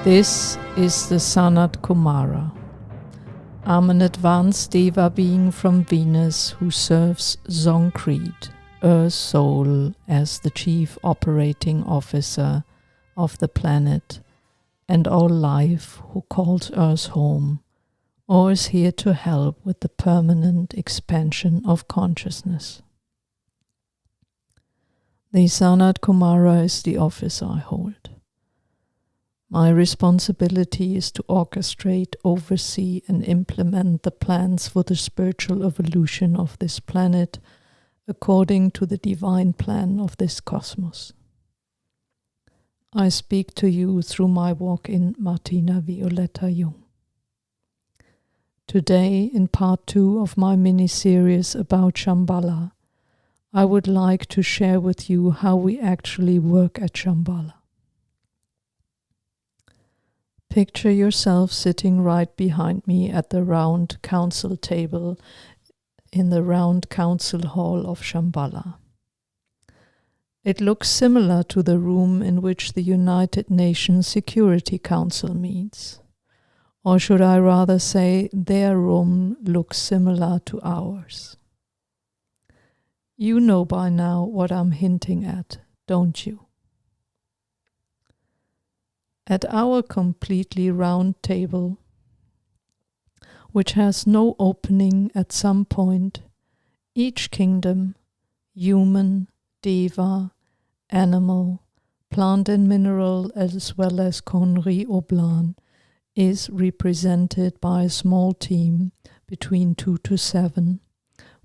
This is the SANAT Kumara. I'm an advanced Deva being from Venus who serves Zoncrete, Earth Soul, as the chief operating officer of the planet and all life who calls Earth home or is here to help with the permanent expansion of consciousness. The SANAT Kumara is the office I hold. My responsibility is to orchestrate, oversee, and implement the plans for the spiritual evolution of this planet according to the divine plan of this cosmos. I speak to you through my walk-in Martina Violetta Jung. Today, in part 2 of my mini-series about Shambala, I would like to share with you how we actually work at Shambala. Picture yourself sitting right behind me at the round council table in the round council hall of Shambala. It looks similar to the room in which the United Nations Security Council meets. Or should I rather say their room looks similar to ours. You know by now what I'm hinting at, don't you? At our completely round table, which has no opening at some point, each kingdom, human, Deva, animal, plant and mineral, as well as Conry Oblan, is represented by a small team between 2 to 7,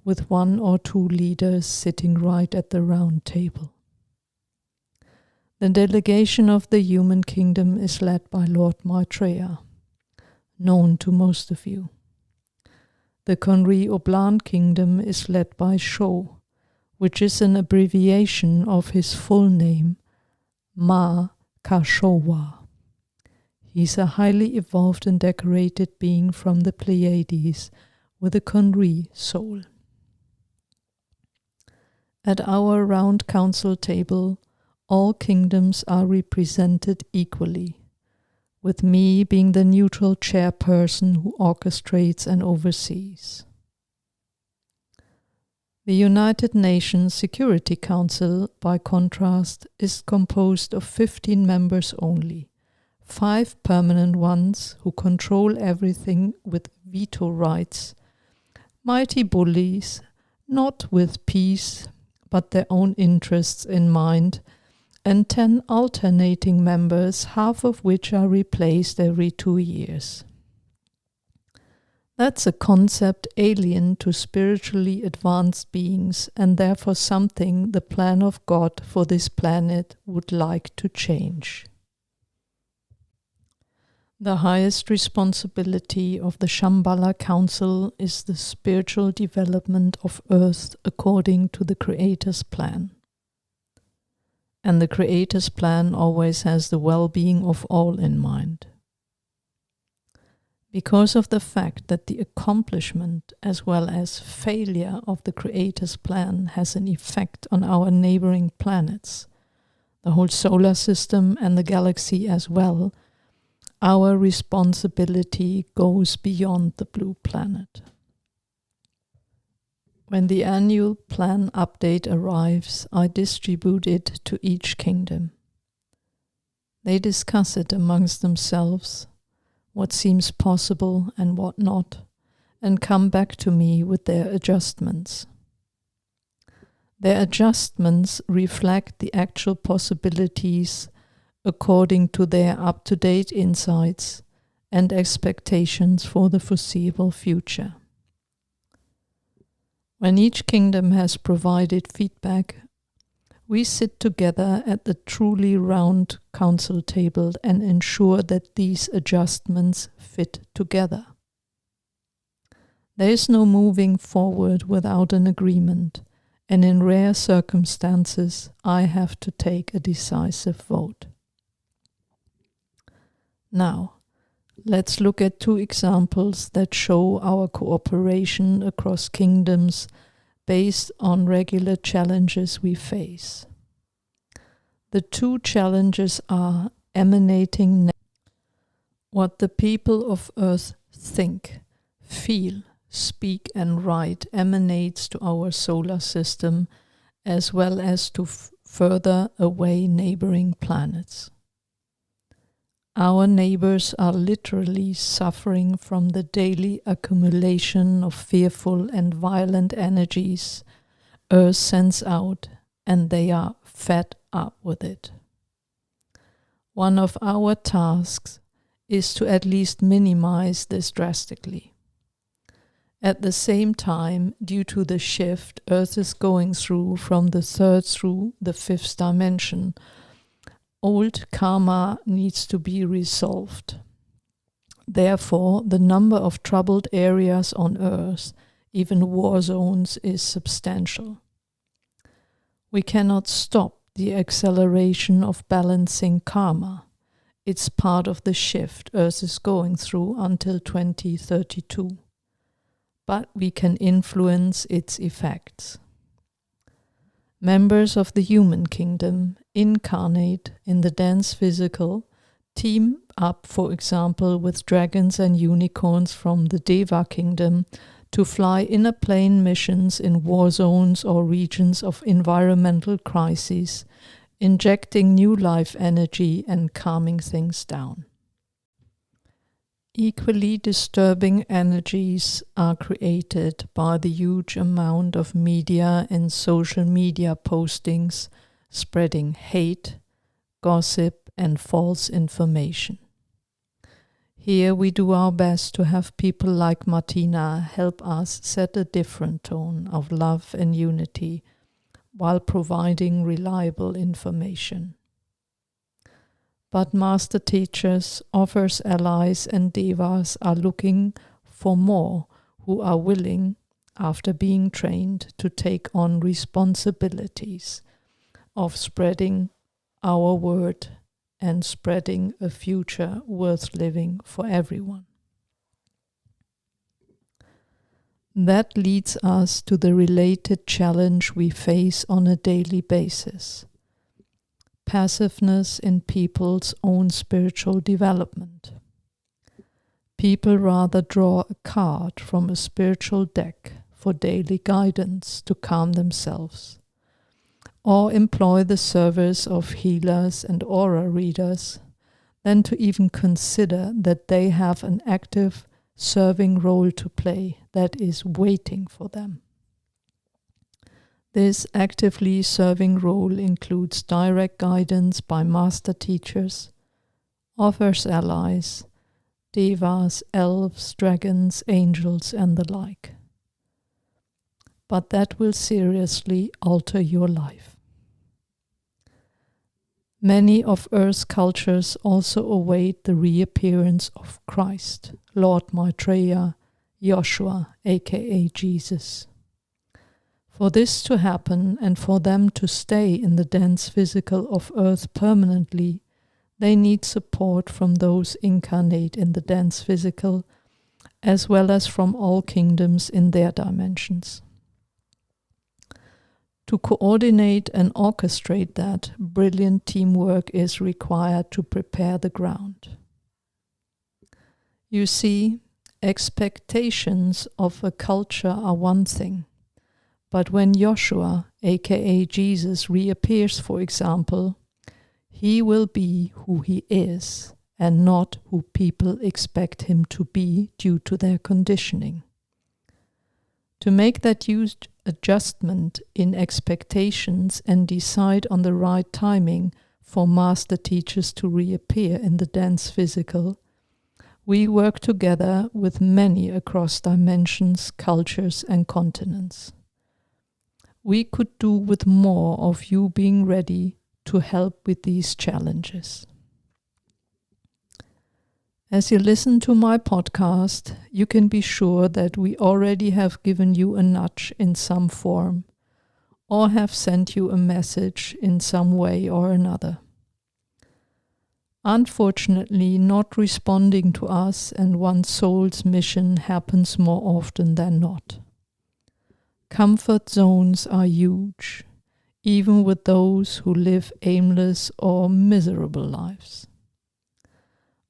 with 1 or 2 leaders sitting right at the round table. The delegation of the human kingdom is led by Lord Maitreya, known to most of you. The Conry Oblan kingdom is led by Sho, which is an abbreviation of his full name, Ma Kashowa. He's a highly evolved and decorated being from the Pleiades with a Conry soul. At our round council table, all kingdoms are represented equally, with me being the neutral chairperson who orchestrates and oversees. The United Nations Security Council, by contrast, is composed of 15 members only, 5 permanent ones who control everything with veto rights, mighty bullies, not with peace, but their own interests in mind, and 10 alternating members, half of which are replaced every 2 years. That's a concept alien to spiritually advanced beings and therefore something the plan of God for this planet would like to change. The highest responsibility of the Shambala Council is the spiritual development of Earth according to the Creator's plan. And the Creator's plan always has the well-being of all in mind. Because of the fact that the accomplishment as well as failure of the Creator's plan has an effect on our neighboring planets, the whole solar system and the galaxy as well, our responsibility goes beyond the blue planet. When the annual plan update arrives, I distribute it to each kingdom. They discuss it amongst themselves, what seems possible and what not, and come back to me with their adjustments. Their adjustments reflect the actual possibilities according to their up-to-date insights and expectations for the foreseeable future. When each kingdom has provided feedback, we sit together at the truly round council table and ensure that these adjustments fit together. There is no moving forward without an agreement, and in rare circumstances, I have to take a decisive vote. Now, let's look at 2 examples that show our cooperation across kingdoms based on regular challenges we face. The 2 challenges are emanating What the people of Earth think, feel, speak and write emanates to our solar system as well as to further away neighboring planets. Our neighbors are literally suffering from the daily accumulation of fearful and violent energies Earth sends out, and they are fed up with it. One of our tasks is to at least minimize this drastically. At the same time, due to the shift Earth is going through from the third through the fifth dimension, old karma needs to be resolved. Therefore, the number of troubled areas on Earth, even war zones, is substantial. We cannot stop the acceleration of balancing karma. It's part of the shift Earth is going through until 2032. But we can influence its effects. Members of the human kingdom incarnate in the dense physical, team up, for example, with dragons and unicorns from the Deva kingdom to fly inner plane missions in war zones or regions of environmental crises, injecting new life energy and calming things down. Equally disturbing energies are created by the huge amount of media and social media postings spreading hate, gossip, and false information. Here we do our best to have people like Martina help us set a different tone of love and unity while providing reliable information. But master teachers, offers, allies and devas are looking for more who are willing, after being trained, to take on responsibilities of spreading our word and spreading a future worth living for everyone. That leads us to the related challenge we face on a daily basis: passiveness in people's own spiritual development. People rather draw a card from a spiritual deck for daily guidance to calm themselves, or employ the service of healers and aura readers, than to even consider that they have an active serving role to play that is waiting for them. This actively serving role includes direct guidance by master teachers, offers, allies, devas, elves, dragons, angels, and the like. But that will seriously alter your life. Many of Earth's cultures also await the reappearance of Christ, Lord Maitreya, Joshua, aka Jesus. For this to happen and for them to stay in the dense physical of Earth permanently, they need support from those incarnate in the dense physical, as well as from all kingdoms in their dimensions. To coordinate and orchestrate that, brilliant teamwork is required to prepare the ground. You see, expectations of a culture are one thing. But when Joshua, aka Jesus, reappears, for example, he will be who he is and not who people expect him to be due to their conditioning. To make that huge adjustment in expectations and decide on the right timing for master teachers to reappear in the dense physical, we work together with many across dimensions, cultures, and continents. We could do with more of you being ready to help with these challenges. As you listen to my podcast, you can be sure that we already have given you a nudge in some form, or have sent you a message in some way or another. Unfortunately, not responding to us and one's soul's mission happens more often than not. Comfort zones are huge, even with those who live aimless or miserable lives.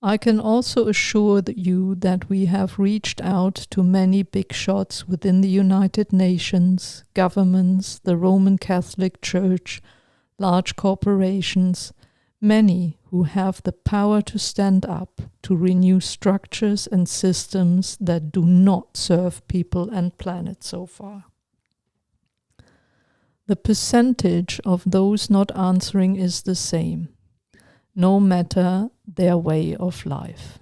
I can also assure you that we have reached out to many big shots within the United Nations, governments, the Roman Catholic Church, large corporations, many who have the power to stand up to renew structures and systems that do not serve people and planet so far. The percentage of those not answering is the same, no matter their way of life.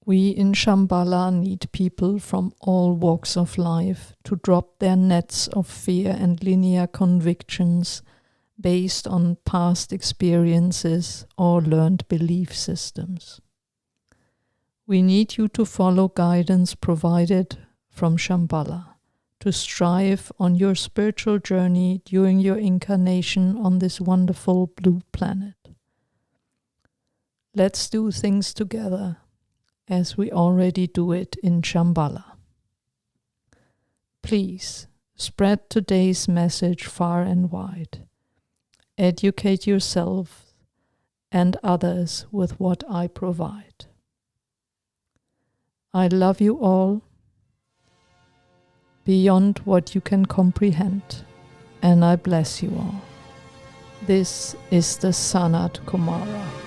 We in Shambala need people from all walks of life to drop their nets of fear and linear convictions based on past experiences or learned belief systems. We need you to follow guidance provided from Shambala, to strive on your spiritual journey during your incarnation on this wonderful blue planet. Let's do things together, as we already do it in Shambala. Please spread today's message far and wide. Educate yourself and others with what I provide. I love you all beyond what you can comprehend, and I bless you all. This is the SANAT Kumara.